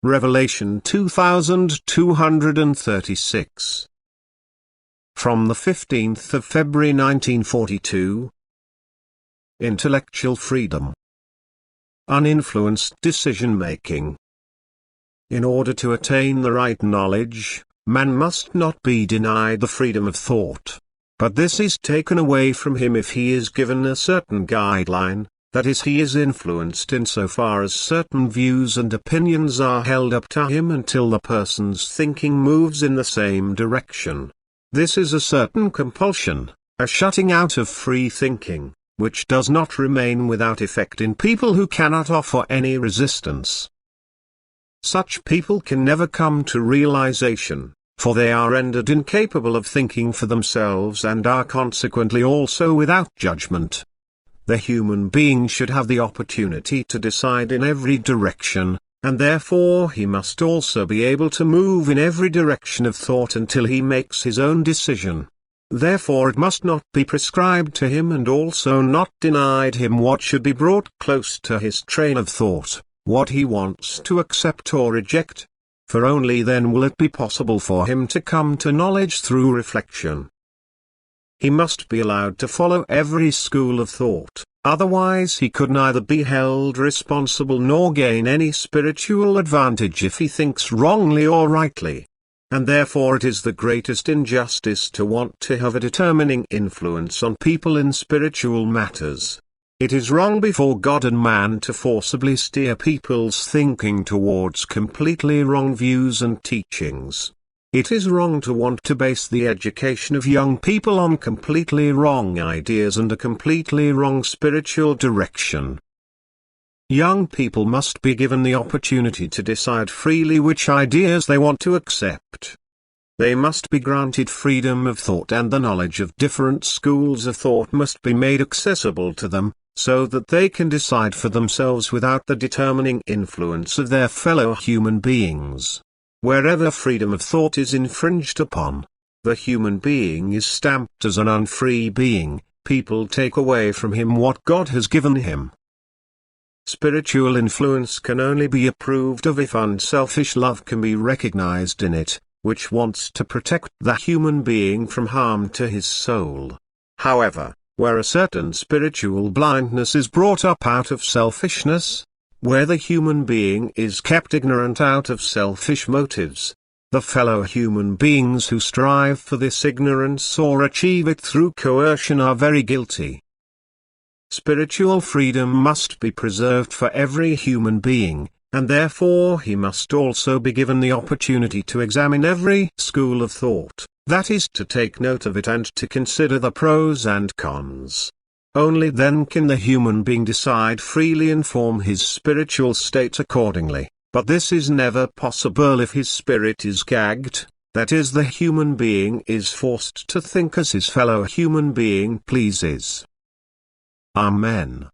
Revelation 2236. From the 15th of February 1942. Intellectual freedom. Uninfluenced decision-making. In order to attain the right knowledge, man must not be denied the freedom of thought. But this is taken away from him if he is given a certain guideline, that is, he is influenced insofar as certain views and opinions are held up to him until the person's thinking moves in the same direction. This is a certain compulsion, a shutting out of free thinking, which does not remain without effect in people who cannot offer any resistance. Such people can never come to realization, for they are rendered incapable of thinking for themselves and are consequently also without judgment. The human being should have the opportunity to decide in every direction, and therefore he must also be able to move in every direction of thought until he makes his own decision. Therefore it must not be prescribed to him and also not denied him what should be brought close to his train of thought, what he wants to accept or reject. For only then will it be possible for him to come to knowledge through reflection. He must be allowed to follow every school of thought, otherwise he could neither be held responsible nor gain any spiritual advantage if he thinks wrongly or rightly. And therefore it is the greatest injustice to want to have a determining influence on people in spiritual matters. It is wrong before God and man to forcibly steer people's thinking towards completely wrong views and teachings. It is wrong to want to base the education of young people on completely wrong ideas and a completely wrong spiritual direction. Young people must be given the opportunity to decide freely which ideas they want to accept. They must be granted freedom of thought, and the knowledge of different schools of thought must be made accessible to them, so that they can decide for themselves without the determining influence of their fellow human beings. Wherever freedom of thought is infringed upon, the human being is stamped as an unfree being. People take away from him what God has given him. Spiritual influence can only be approved of if unselfish love can be recognized in it, which wants to protect the human being from harm to his soul. However, where a certain spiritual blindness is brought up out of selfishness, where the human being is kept ignorant out of selfish motives, the fellow human beings who strive for this ignorance or achieve it through coercion are very guilty. Spiritual freedom must be preserved for every human being, and therefore he must also be given the opportunity to examine every school of thought, that is, to take note of it and to consider the pros and cons. Only then can the human being decide freely and form his spiritual state accordingly, but this is never possible if his spirit is gagged, that is, the human being is forced to think as his fellow human being pleases. Amen.